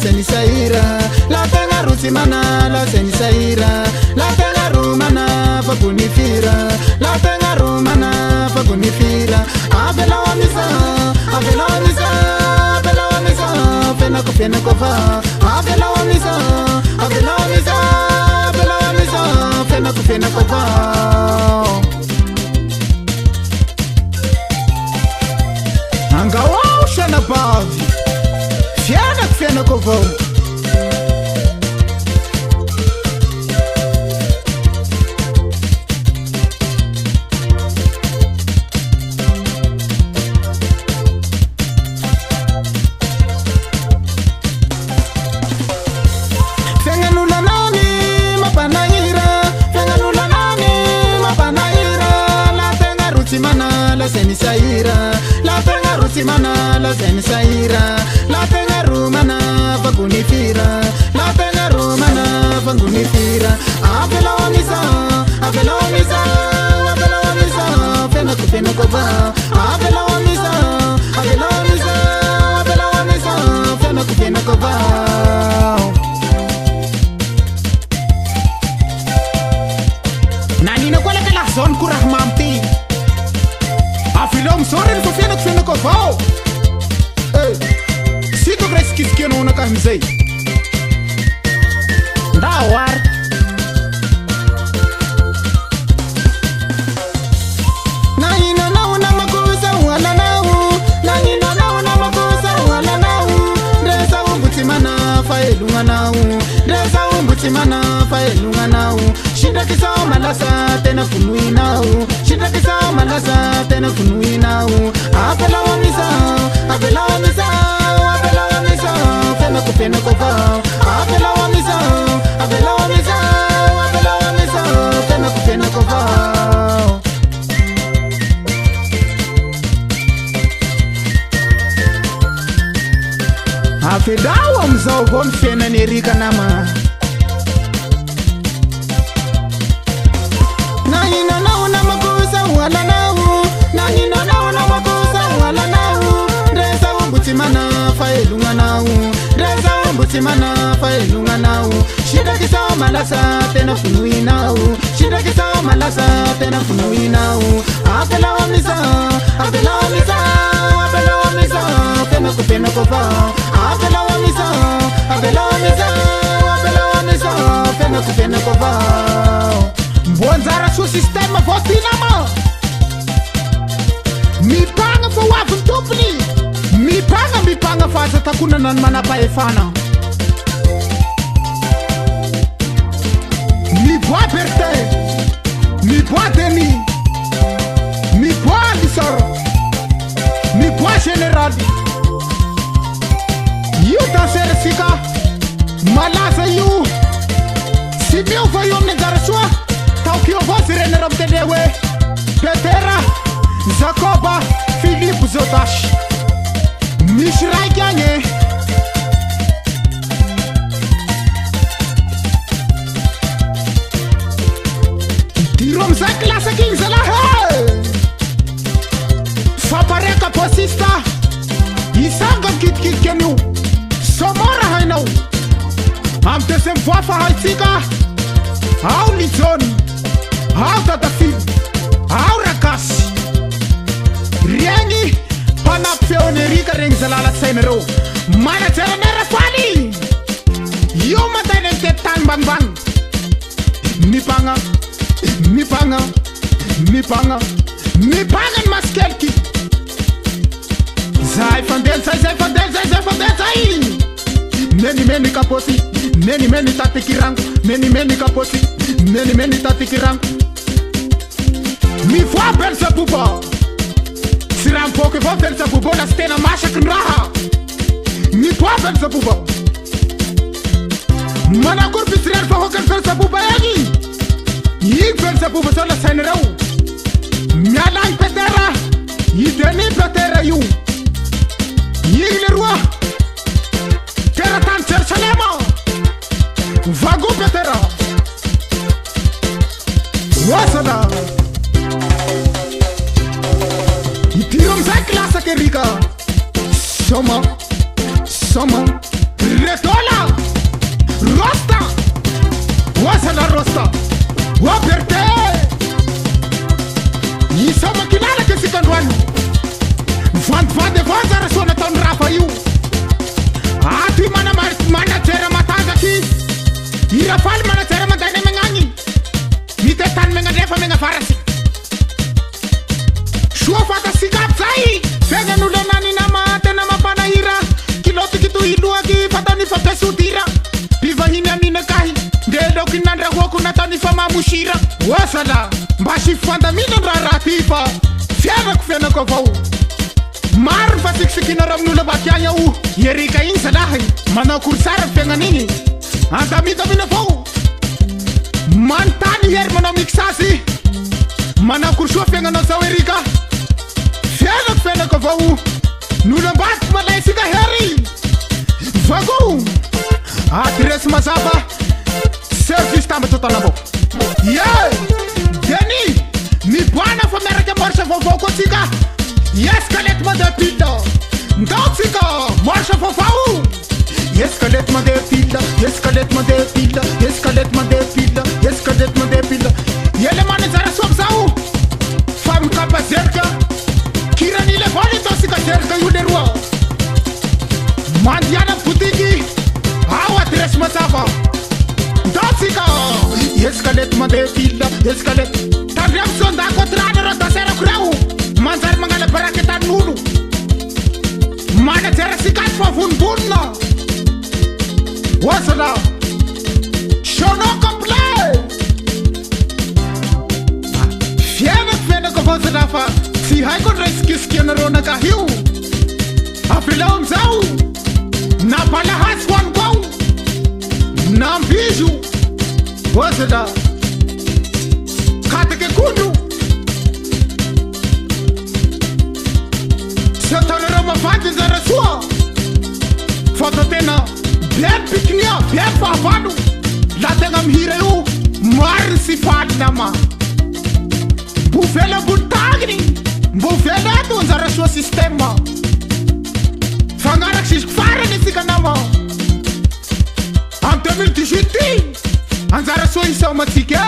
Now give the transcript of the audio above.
senisaira la tenga rusimana la senisaira la tenga rumana fakunifira la tenga rumana fakunifira avela wamisa fena kova avela wamisa fena kova angawao shana bavi fena kova la senisaira la tenga rusimana la senisaira la tenga rumana fakunifira la tenga rumana fakunifira avela wamisa fena kova avela wamisa fena kova nanina kwala kala zon kurahmamti afilom soren ko fena ko vao sito greski skeno na kamzei dawar nangina na makusa wala nau nangina na makusa wala nau desa umbutimana faelunga nau desa umbutimana faelunga nau shinda kisao malasa tena funui nau shinda kisao malasa tena funui nau avela wamisa fena kova avela wamisa fena kova afedawa mzao gon fena nerika nama nangina na makusa wala nau nangina na makusa wala nau desa umbutimana faelunga nau desa umbutimana faelunga nau shida kisao malasa tena funui nau shida kisao malasa tena funui nau avela wamisa fena kova avela wamisa fena kova mbonzara su sistema votinama mipanga fo wavy tompony mipanga fa aza takonana ny manapahefana miboa Bertin miboa Denis miboa Alisor miboa Général io danser fika malaza io si mio fa io negara soa taukio vozi renera mtedewe Petera Zakoba Philippe Zodash Mishrai Ganye Tirom za klasa kingzala Fapareka posista Isanga kit kenu Somora hainau Amtesem fafa haitika Au Lizon Au Dadafil Au Rakas Riengi Panapfeo Nerika Reng Zalala Senero Mana Terenera Fali Yo Matanen Tetan Bang Bang Mipanga Maskelki Zai Fandensa Meni kaposi Meni tatikirang Meni kaposi Meni tatikirang Mi fwa persa pupa Siram poke fwa persa pupa La stena mashak nraha Mi fwa persa pupa Mana kurpi sirar fwa hokan persa pupa yagi Yig persa pupa sola senrau Mialang petera Yideni petera yu Yig lerwa Teratan Sersalema Vago petera Wasada Itiram za klasa ke rika Soma Retol rosta o berte isa makinala ke sikandroany vandivandy avao anjara soa nataony rafa io aty manajera matanjaky irafaly manajera mandainy megnagny mite tany megnandrefa megna farasy soa fatasika aby zay fegnan'olo anany nama tena mampanahira kilotiky tohiloaky fatany fampesodira mpivahiny aminakahy nde laoky nandrahoako natany fa mamosira osala mba sifandamina raha ty fa fianako avao maro fa sikisikina amin'olo baky agny ao erika igny zalahy manao korsara fiagnan'igny andamitamina avao manontany hery manao mixasy manao korsoa fiagnanao zao erika fianako avao n'olo ambadiky malaisika hery vako adresy mazava service tambatotana avao deny miboana fa miaraky marche vaovao koa tsika escalette de pile ndao tsika marche vaovao escalette de pile escalette de pile escalette de pile escalette de pile yele manajara soa zao fa mikapa zerika kiranile vale to sika zerika io le roa mandiana boutique ao adresy mazava Datsika escalette de pile escalette tandriam sonda kotrana ro dasera kurau manzar mangala baraketa nulu mana tera sikat fa vunbunna wasala shono komple fiena ko wasala fa si hay ko reskiski na rona ka hiu afilom zau na pala haswan gau na biju wasala katake kundu satana mafante zara sua foto tena bien piknia bien favado la tenga mhira yu mar si fatnama bufela butagni bufela tu zara sua sistema fangara sis fara ni sikanama en 2018 anzara sua isa matike